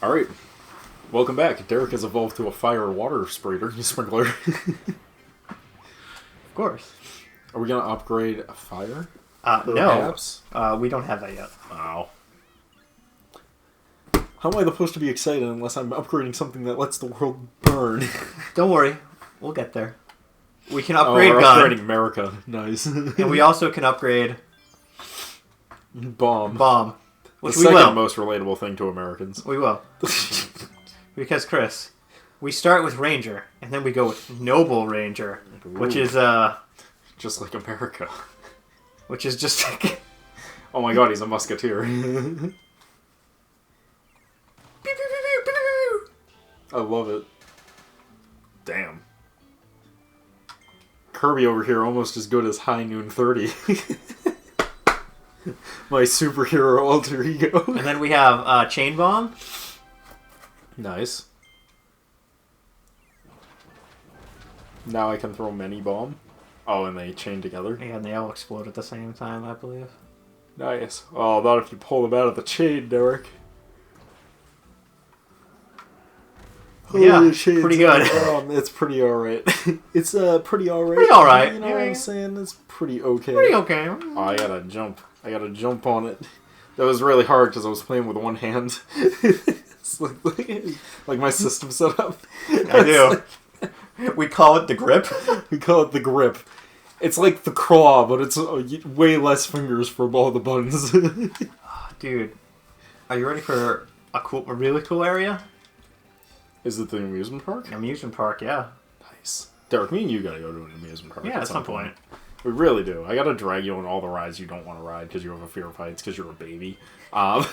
Alright, welcome back. Derek has evolved to a fire water sprinkler. Of course. Are we going to upgrade a fire? No. We don't have that yet. Wow. How am I supposed to be excited unless I'm upgrading something that lets the world burn? Don't worry. We'll get there. We can upgrade we're gun. upgrading America. Nice. And we also can upgrade... Bomb. Which the we second will. most relatable thing to Americans. We will. Because, Chris, we start with Ranger, and then we go with Noble Ranger, which is, just like America. which is just like... Oh my god, he's a musketeer. I love it. Damn. Kirby over here almost as good as High Noon 30. My superhero alter ego. And then we have Chain Bomb. Nice. Now I can throw many bomb. Oh, and they chain together. Yeah, and they all explode at the same time, I believe. Nice. Oh, not if you pull them out of the chain, Derek. Yeah, Holy shit, pretty good. It's pretty alright. It's pretty alright. Pretty alright. You know what I'm saying? It's pretty okay. Pretty okay. Oh, I gotta jump. I gotta jump on it. That was really hard because I was playing with one hand. It's like my system setup. I do. We call it the grip. We call it the grip. It's like the claw, but it's way less fingers for all the buttons. Dude, are you ready for a really cool area? Is it the amusement park? Amusement park, yeah. Nice. Derek, me and you gotta go to an amusement park. Yeah, at some point. We really do. I gotta drag you on all the rides you don't want to ride because you have a fear of heights because you're a baby. I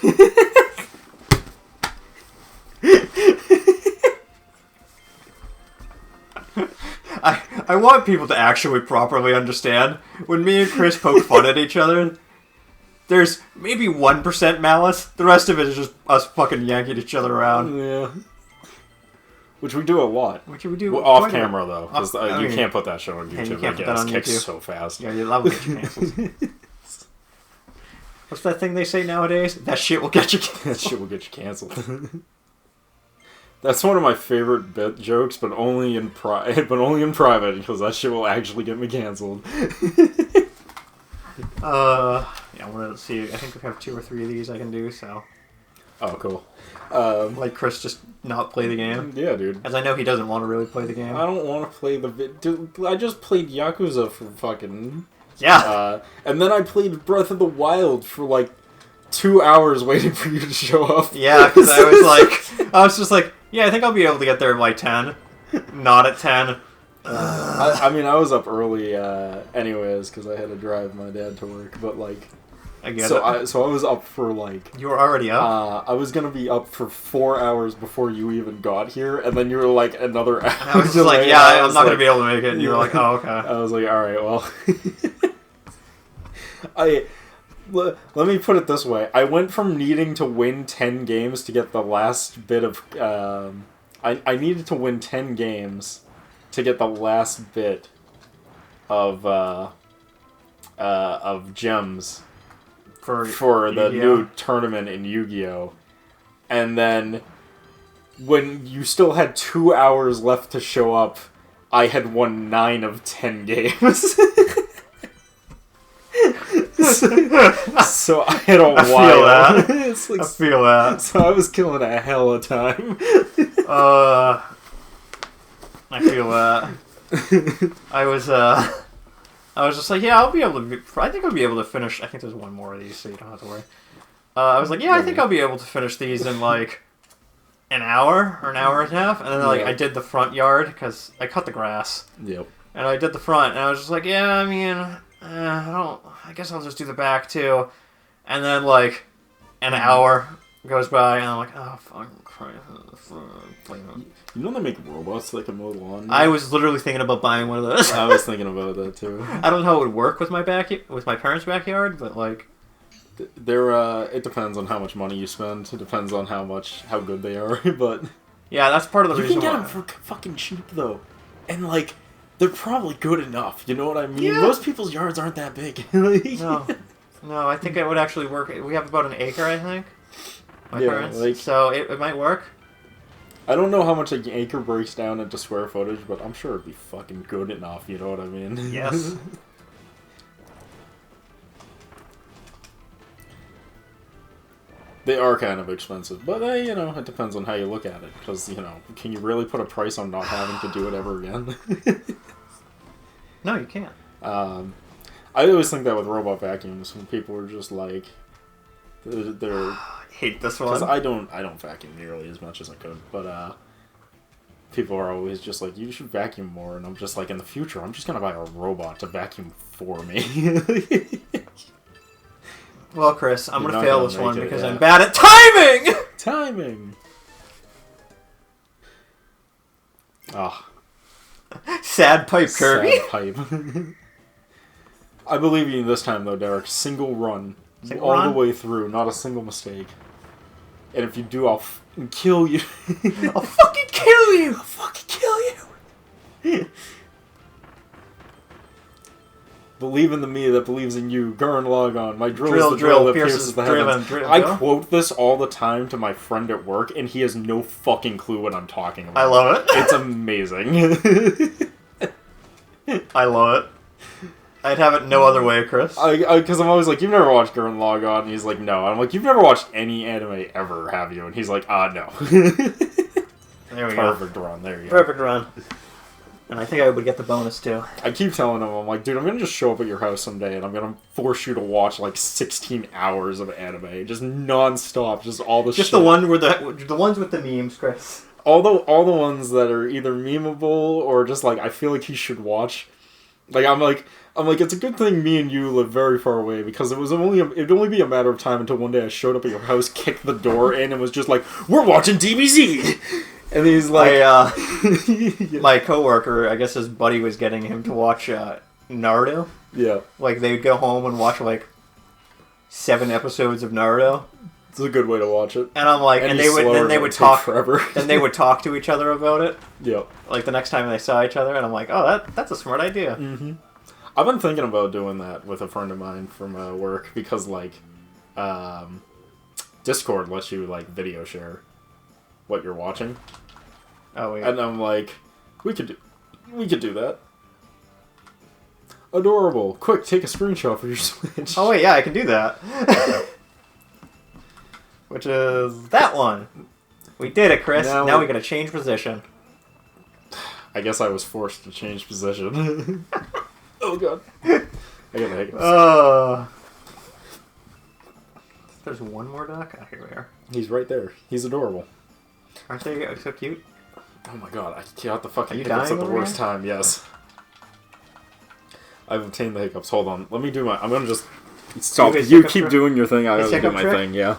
want people to actually properly understand. When me and Chris poke fun at each other, there's maybe 1% malice. The rest of it is just us fucking yanking each other around. Yeah. Which we do a lot. Which we do well, off camera, though. Because you mean, can't put that show on YouTube. You can't put that on kicks YouTube. so fast. Yeah, that will get you canceled. What's that thing they say nowadays? That shit will get you canceled. That shit will get you canceled. That's one of my favorite bit jokes, but only in private, because that shit will actually get me canceled. Yeah, let's see. I think we have 2 or 3 of these I can do, so... Oh, cool. Like Chris just not play the game? Yeah, dude. As I know he doesn't want to really play the game. I don't want to play the Dude, I just played Yakuza for fucking... Yeah! And then I played Breath of the Wild for like 2 hours waiting for you to show up. Yeah, because I was just like, yeah, I think I'll be able to get there by 10. Not at 10. I mean, I was up early anyways, because I had to drive my dad to work, but like... I get it. So I was up for like... You were already up? I was going to be up for 4 hours before you even got here, and then you were like another hour. I was just like, yeah, I'm not going to be able to make it. And you were like, oh, okay. I was like, alright, well... Let me put it this way. I went from needing to win 10 games to get the last bit of... I needed to win 10 games to get the last bit of gems for the new tournament in Yu-Gi-Oh! And then when you still had 2 hours left to show up, I had won 9 of 10 games. So I had a while. I feel that. So I was killing a hell of time. I feel that. I was just like, yeah, I'll be able to... I think I'll be able to finish... I think there's one more of these, so you don't have to worry. I was like, yeah, I think I'll be able to finish these in, like, an hour or an hour and a half. And then, like, I did the front yard, because I cut the grass. Yep. And I did the front, and I was just like, yeah, I mean, I guess I'll just do the back, too. And then, like, an hour goes by, and I'm like, oh, fucking Christ. You know they make robots that can mow the lawn? I was literally thinking about buying one of those. I was thinking about that too. I don't know how it would work with my parents' backyard, but like, it depends on how much money you spend. It depends on how good they are. But yeah, that's part of the reason. You can get them for fucking cheap though, and like they're probably good enough. You know what I mean? Yeah. Most people's yards aren't that big. No, I think it would actually work. We have about an acre, I think. my parents. Like, so it might work. I don't know how much an acre breaks down into square footage, but I'm sure it'd be fucking good enough, you know what I mean? Yes. They are kind of expensive, but you know, it depends on how you look at it. Because, you know, can you really put a price on not having to do it ever again? No, you can't. I always think that with robot vacuums, when people are just like, they're I hate this one. Because I don't vacuum nearly as much as I could, but people are always just like, you should vacuum more, and I'm just like, in the future, I'm just gonna buy a robot to vacuum for me. Well, Chris, I'm gonna fail this one because I'm bad at timing! Timing! Ah. Sad pipe, Kirby. Sad pipe. I believe you this time, though, Derek. Single run. All the way through. Not a single mistake. And if you do, I'll kill you. I'll fucking kill you! I'll fucking kill you! Believe in the me that believes in you. Gurren Logon. My drill is the drill that pierces the heavens. I quote this all the time to my friend at work, and he has no fucking clue what I'm talking about. I love it. It's amazing. I love it. I'd have it no other way, Chris. Because I'm always like, you've never watched Gurren Lagann? And he's like, no. I'm like, you've never watched any anime ever, have you? And he's like, no. There we go. Perfect run. There you go. Perfect run. And I think I would get the bonus, too. I keep telling him, I'm like, dude, I'm going to just show up at your house someday, and I'm going to force you to watch, like, 16 hours of anime. Just non-stop. Just all the shit. Just the ones with the memes, Chris. All the ones that are either memeable or just, like, I feel like he should watch. Like, I'm like, it's a good thing me and you live very far away, because it'd only be a matter of time until one day I showed up at your house, kicked the door in, and was just like, we're watching DBZ! And he's like... My coworker, I guess his buddy was getting him to watch Naruto. Yeah. Like, they'd go home and watch, like, 7 episodes of Naruto. It's a good way to watch it. And I'm like, and they would talk forever. Then they would talk to each other about it. Yeah. Like the next time they saw each other, and I'm like, oh, that's a smart idea. Mm-hmm. I've been thinking about doing that with a friend of mine from work because, like, Discord lets you, like, video share what you're watching. Oh yeah. And I'm like, we could do that. Adorable. Quick, take a screenshot for your Switch. Oh wait, yeah, I can do that. Which is that one. We did it, Chris. Now we gotta change position. I guess I was forced to change position. Oh god. I got the hiccups. There's one more duck? Oh, here we are. He's right there. He's adorable. Aren't they so cute? Oh my god, I got the fucking hiccups at the worst time, yes. I've obtained the hiccups. Hold on. Let me do my... I'm gonna just... Stop. You keep doing your thing, I gotta do my thing, yeah.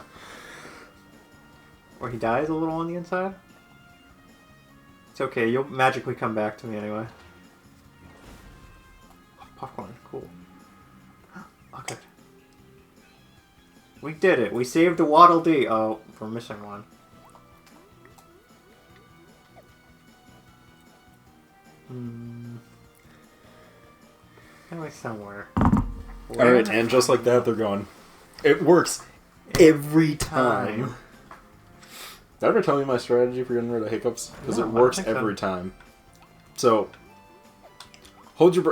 Or he dies a little on the inside? It's okay, you'll magically come back to me anyway. Popcorn, cool. Okay. We did it. We saved a Waddle Dee. Oh, we're missing one. Anyway, somewhere. Alright, and just like that, they're gone. It works every time. Did I ever tell you my strategy for getting rid of hiccups? Because it works every time. So, hold your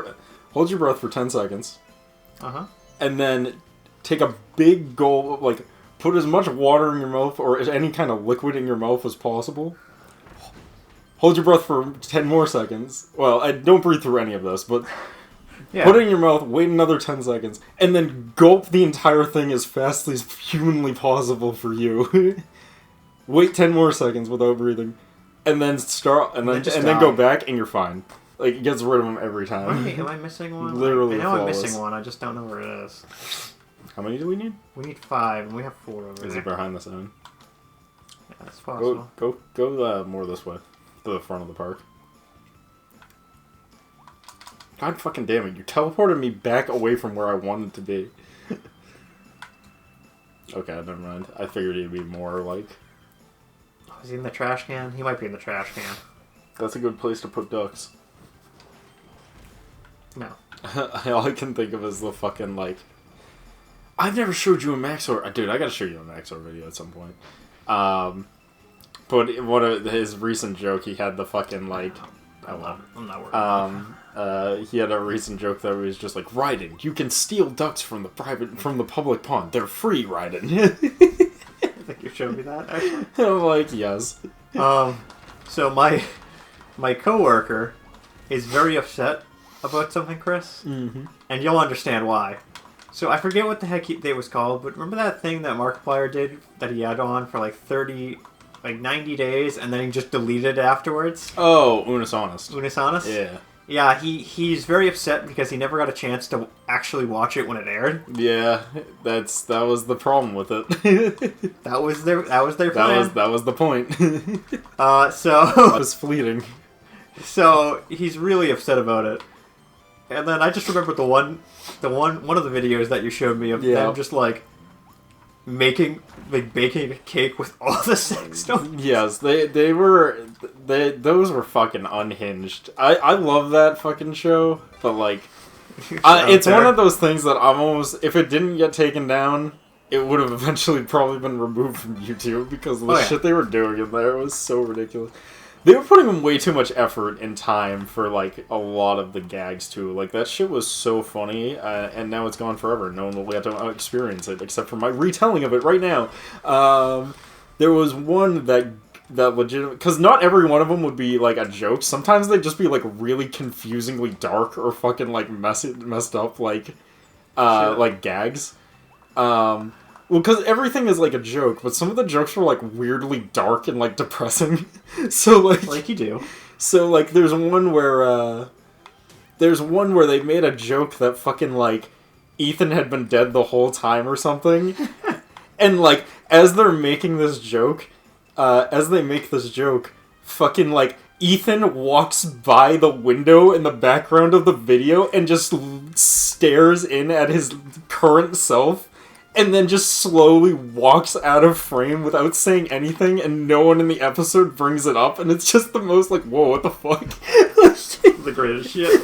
breath for 10 seconds. Uh-huh. And then take a big gulp, like, put as much water in your mouth or any kind of liquid in your mouth as possible. Hold your breath for 10 more seconds. Well, don't breathe through any of this, but put it in your mouth, wait another 10 seconds, and then gulp the entire thing as fast as humanly possible for you. Wait 10 more seconds without breathing, and then start, and then go back, and you're fine. Like, it gets rid of them every time. Am I missing one? Literally, I know I'm missing one. I just don't know where it is. How many do we need? We need 5, and we have 4 over there. Is it behind the sign? Yeah, that's possible. Go more this way, to the front of the park. God fucking damn it! You teleported me back away from where I wanted to be. Okay, never mind. I figured he'd be more like. Is he in the trash can? He might be in the trash can. That's a good place to put ducks. No. All I can think of is the fucking, like... I've never showed you a Maxor... Dude, I gotta show you a Maxor video at some point. But one of his recent joke, he had the fucking, like... I'm not worried. He had a recent joke that was just like, Raiden, you can steal ducks from the public pond. They're free, Raiden. I think you showed me that, actually. I'm like, yes. So my coworker is very upset about something, Chris. Mm-hmm. And you'll understand why. So I forget what the heck it was called, but remember that thing that Markiplier did that he had on for like 90 days, and then he just deleted it afterwards? Oh, Unis Honest. Unis Honest? Yeah. Yeah, he's very upset because he never got a chance to actually watch it when it aired. Yeah, that was the problem with it. that was their plan. That was the point. So it was fleeting. So he's really upset about it. And then I just remember one of the videos that you showed me of them just like baking a cake with all the sex toys. Yes, those were fucking unhinged. I love that fucking show, but like it's one of those things that I'm almost, if it didn't get taken down, it would have eventually probably been removed from YouTube because of the shit they were doing in there. It was so ridiculous. They were putting in way too much effort and time for, like, a lot of the gags, too. Like, that shit was so funny, and now it's gone forever. No one will get to experience it, except for my retelling of it right now. There was one that legitimate... Because not every one of them would be, like, a joke. Sometimes they'd just be, like, really confusingly dark or fucking, like, messed up, like gags. Well, because everything is, like, a joke, but some of the jokes were, like, weirdly dark and, like, depressing. So, like... Like you do. So, like, there's one where they made a joke that fucking, like, Ethan had been dead the whole time or something. And, like, as they make this joke, fucking, like, Ethan walks by the window in the background of the video and just stares in at his current self. And then just slowly walks out of frame without saying anything, and no one in the episode brings it up, and it's just the most like, whoa, what the fuck? The greatest shit.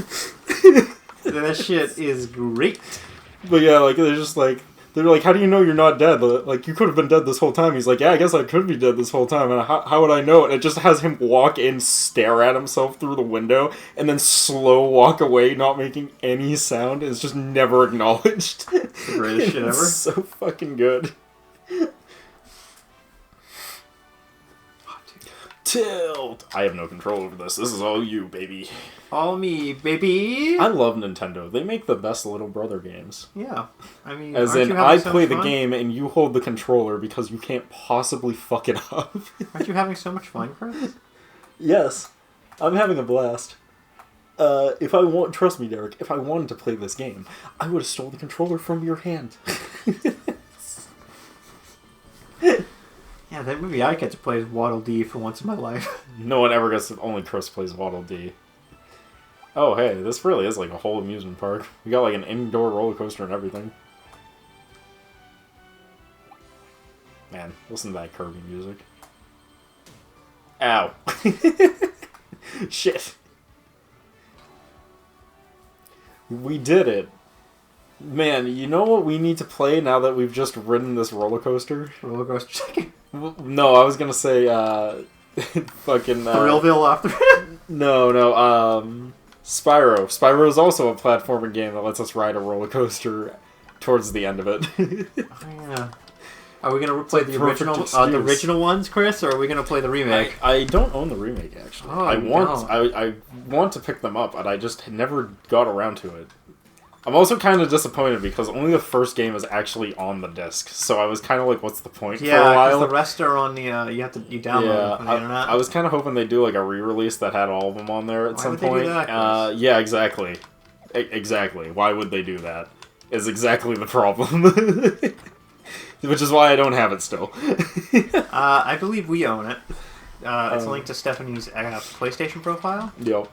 That shit is great. But yeah, like, they're like, how do you know you're not dead? Like, you could have been dead this whole time. He's like, yeah, I guess I could be dead this whole time, and how would I know? And it just has him walk in, stare at himself through the window, and then slow walk away, not making any sound. It's just never acknowledged. The greatest shit ever. It's so fucking good. Tilt! I have no control over this. This is all you, baby. All me, baby. I love Nintendo. They make the best little brother games. Yeah. I mean, as in, I play the game and you hold the controller because you can't possibly fuck it up. Aren't you having so much fun, Chris? Yes. I'm having a blast. Trust me, Derek, if I wanted to play this game, I would have stole the controller from your hand. Yeah, that maybe I get to play Waddle Dee for once in my life. No one ever gets to... Only Chris plays Waddle Dee. Oh, hey, this really is like a whole amusement park. We got like an indoor roller coaster and everything. Man, listen to that Kirby music. Ow. Shit. We did it. Man, you know what we need to play now that we've just ridden this roller coaster? Roller coaster chicken? No, I was gonna say, fucking... Thrillville after No, Spyro. Spyro is also a platforming game that lets us ride a roller coaster towards the end of it. Oh, yeah. Are we gonna play the original ones, Chris, or are we gonna play the remake? I don't own the remake, actually. Oh, I want to pick them up, but I just never got around to it. I'm also kind of disappointed because only the first game is actually on the disc, so I was kind of like, what's the point for a while? Yeah, because the rest are on the, you download them from the internet. I was kind of hoping they'd do like a re-release that had all of them on there at some point. Why would they do that, yeah, exactly. Exactly. Why would they do that? Is exactly the problem. Which is why I don't have it still. I believe we own it. It's linked to Stephanie's PlayStation profile. Yep.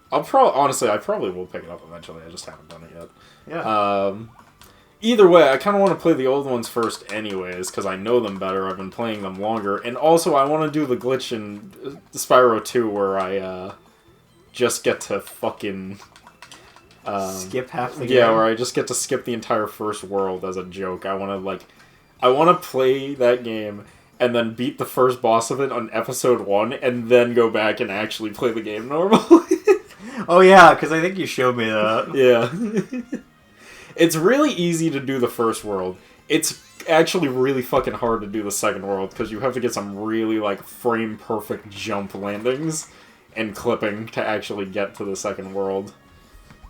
Honestly, I probably will pick it up eventually. I just haven't done it yet. Yeah. Either way, I kind of want to play the old ones first anyways, because I know them better. I've been playing them longer. And also, I want to do the glitch in Spyro 2 where I just get to fucking... skip half the game? Yeah, where I just get to skip the entire first world as a joke. I want to, like... I want to play that game and then beat the first boss of it on episode 1 and then go back and actually play the game normally. Oh yeah, because I think you showed me that. Yeah. It's really easy to do the first world. It's actually really fucking hard to do the second world because you have to get some really like frame perfect jump landings and clipping to actually get to the second world.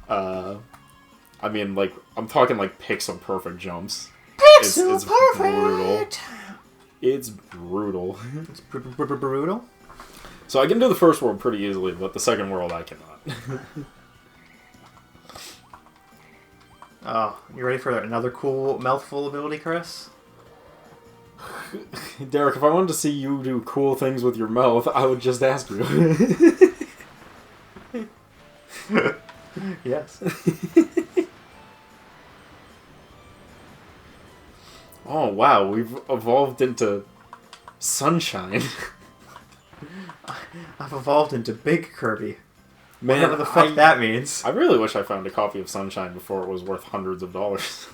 I mean, like, I'm talking like pixel perfect jumps. Pixel it's perfect! Brutal. It's brutal. It's brutal? So I can do the first world pretty easily, but the second world I cannot. Oh, you ready for another cool mouthful ability, Chris? Derek, if I wanted to see you do cool things with your mouth, I would just ask you. Yes. Oh, wow, we've evolved into Sunshine. I've evolved into Big Kirby. Man, whatever the fuck that means. I really wish I found a copy of Sunshine before it was worth hundreds of dollars.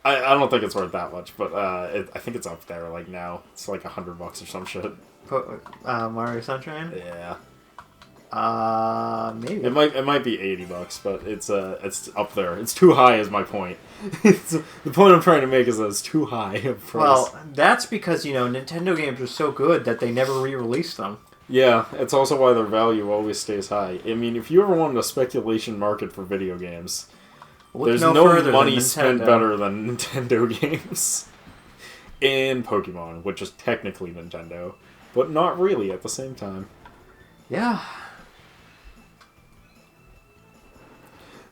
I don't think it's worth that much, but I think it's up there, like, now. It's like $100 or some shit. Mario Sunshine? Yeah. Maybe. It might be $80, but it's up there. It's too high is my point. The point I'm trying to make is that it's too high of price. Well, that's because, Nintendo games are so good that they never re-release them. Yeah, it's also why their value always stays high. I mean, if you ever wanted a speculation market for video games, there's no money spent better than Nintendo games. And Pokemon, which is technically Nintendo, but not really at the same time. Yeah.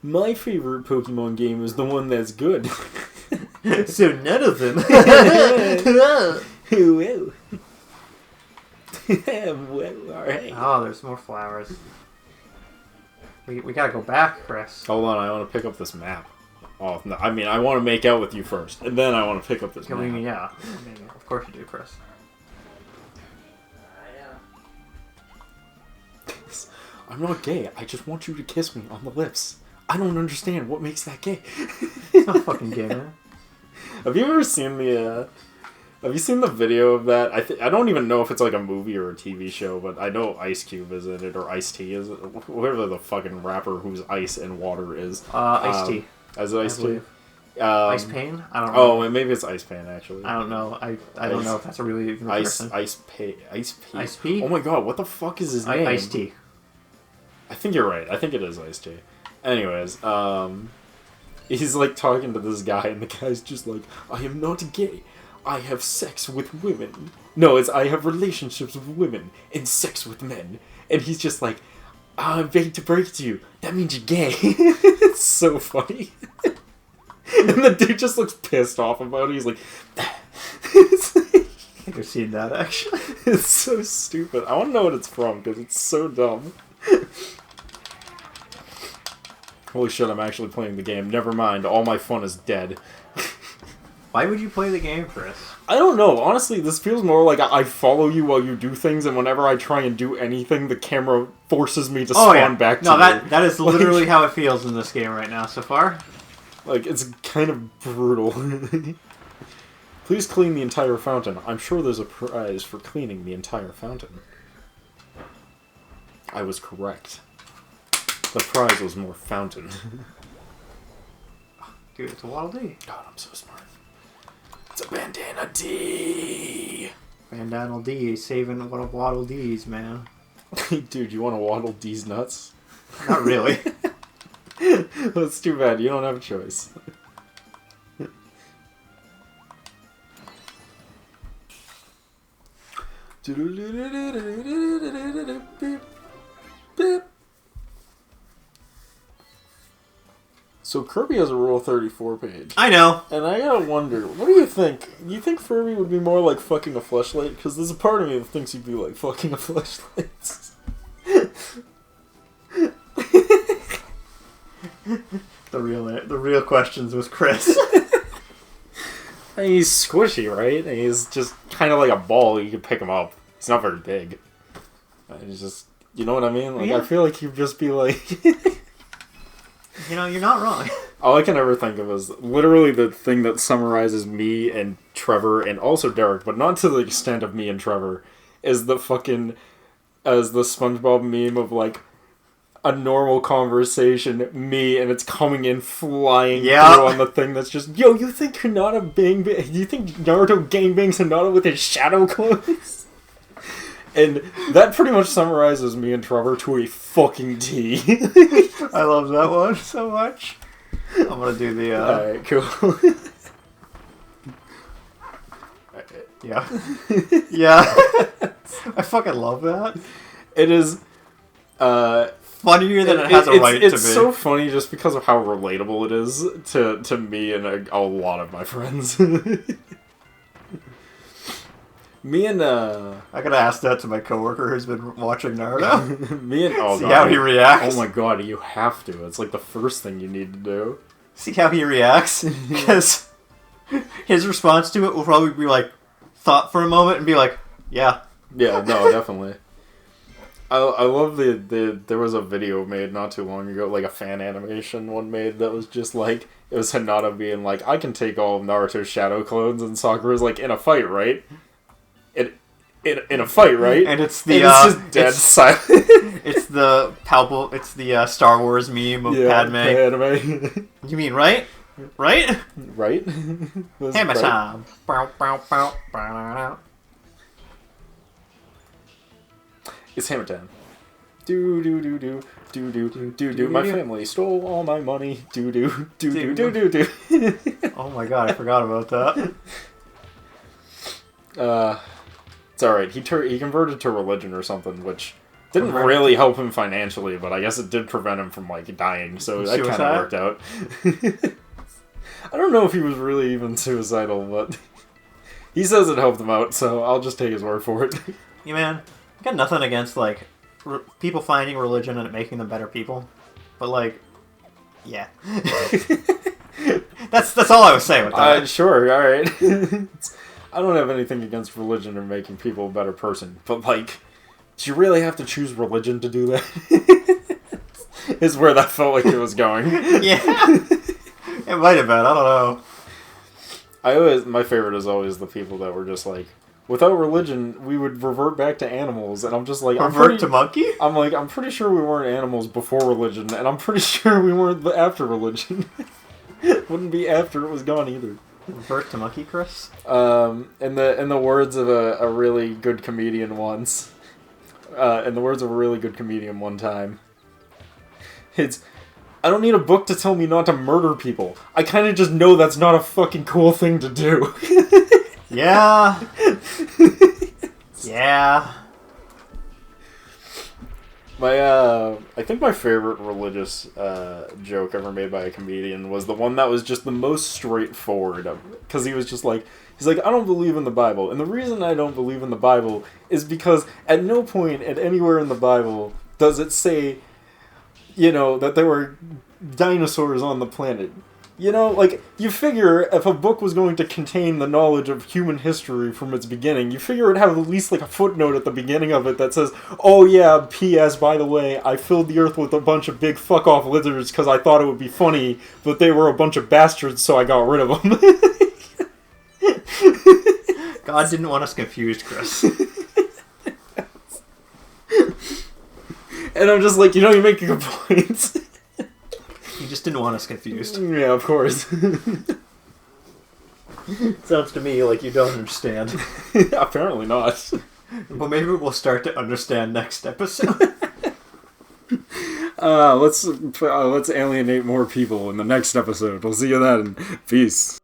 My favorite Pokemon game is the one that's good. So none of them. Whoa. Alright. Oh, there's more flowers. We gotta go back, Chris. Hold on, I want to pick up this map. Oh, no, I mean, I want to make out with you first, and then I want to pick up this map. Yeah. Of course you do, Chris. I'm not gay. I just want you to kiss me on the lips. I don't understand what makes that gay. It's not fucking gay, man. Have you ever seen the? Have you seen the video of that? I don't even know if it's like a movie or a TV show, but I know Ice Cube is in it, or Ice-T is it, whoever the fucking rapper whose ice and water is. Ice-T. As Ice-T. Ice Pain? I don't know. Oh, maybe it's Ice Pain actually. I don't know. I don't know if that's a really even person. Ice P. Ice-P? Oh my god, what the fuck is his name? Ice-T. I think you're right. I think it is Ice-T. Anyways, he's like talking to this guy, and the guy's just like, I am not gay. I have sex with women. No, it's I have relationships with women and sex with men. And he's just like, I'm big to break it to you. That means you're gay. It's so funny. And the dude just looks pissed off about it. He's like, it's like I think I've seen that, actually. It's so stupid. I want to know what it's from, because it's so dumb. Holy shit, I'm actually playing the game. Never mind, all my fun is dead. Why would you play the game, Chris? I don't know. Honestly, this feels more like I follow you while you do things, and whenever I try and do anything, the camera forces me to spawn back to you. No, that is literally how it feels in this game right now so far. Like, it's kind of brutal. Please clean the entire fountain. I'm sure there's a prize for cleaning the entire fountain. I was correct. The prize was more fountain. Dude, it's a Waddle Dee. God, I'm so smart. It's a Bandana D. Bandana D saving one of Waddle Dees, man. Dude, you want to Waddle D's nuts? Not really. That's too bad. You don't have a choice. So Kirby has a Rule 34 page. I know. And I gotta wonder, what do you think? Do you think Kirby would be more like fucking a fleshlight? Because there's a part of me that thinks he'd be like fucking a fleshlight. The real questions was Chris. And he's squishy, right? And he's just kind of like a ball. You can pick him up. He's not very big. He's just, you know what I mean? Like, yeah. I feel like he'd just be like... You know, you're not wrong. All I can ever think of is literally the thing that summarizes me and Trevor and also Derek, but not to the extent of me and Trevor, is the SpongeBob meme of like a normal conversation, me, and it's coming in flying through on the thing that's just, yo, you think Naruto gangbangs Hinata with his shadow clothes? And that pretty much summarizes me and Trevor to a fucking T. I love that one so much. I'm gonna do the, Alright, cool. Yeah. Yeah. I fucking love that. It is, funnier than it has a right to be. It's so funny just because of how relatable it is to me and a lot of my friends. Me and I gotta ask that to my coworker who's been watching Naruto. Me and see how he reacts. Oh my god, you have to. It's like the first thing you need to do. See how he reacts, because his response to it will probably be like thought for a moment and be like, yeah. Yeah, no, definitely. I love there was a video made not too long ago, like a fan animation one made that was just like, it was Hinata being like, I can take all of Naruto's shadow clones, and Sakura's like, in a fight, right? In a fight, right? And it's the it's just dead silent. It's the Star Wars meme of Padme. You mean right? Right? Right? Hammer time. It's hammer time. Do do do do do do do do. My family stole all my money. Do do do do do do do. Oh my god, I forgot about that. It's alright. He converted to religion or something, which didn't really help him financially, but I guess it did prevent him from like dying, so that kind of worked out. I don't know if he was really even suicidal, but he says it helped him out, so I'll just take his word for it. Yeah, man, I got nothing against like people finding religion and it making them better people, but like, yeah. That's all I was saying with that. Sure, alright. I don't have anything against religion or making people a better person, but like, do you really have to choose religion to do that? Is where that felt like it was going. Yeah. It might have been, I don't know. My favorite is always the people that were just like, without religion, we would revert back to animals, and I'm just like... Revert to monkey? I'm like, I'm pretty sure we weren't animals before religion, and I'm pretty sure we weren't after religion. Wouldn't be after it was gone either. Revert to monkey, Chris? In the words of a really good comedian once, in the words of a really good comedian one time, it's, I don't need a book to tell me not to murder people. I kind of just know that's not a fucking cool thing to do. Yeah. Yeah. I think my favorite religious joke ever made by a comedian was the one that was just the most straightforward. Because he was just like, he's like, I don't believe in the Bible. And the reason I don't believe in the Bible is because at no point at anywhere in the Bible does it say, you know, that there were dinosaurs on the planet. You know, like, you figure if a book was going to contain the knowledge of human history from its beginning, you figure it'd have at least, like, a footnote at the beginning of it that says, oh yeah, P.S., by the way, I filled the earth with a bunch of big fuck-off lizards because I thought it would be funny, but they were a bunch of bastards, so I got rid of them. God didn't want us confused, Chris. And I'm just like, you know, you make a good point. He just didn't want us confused. Yeah, of course. Sounds to me like you don't understand. Apparently not. But maybe we'll start to understand next episode. Let's alienate more people in the next episode. We'll see you then. Peace.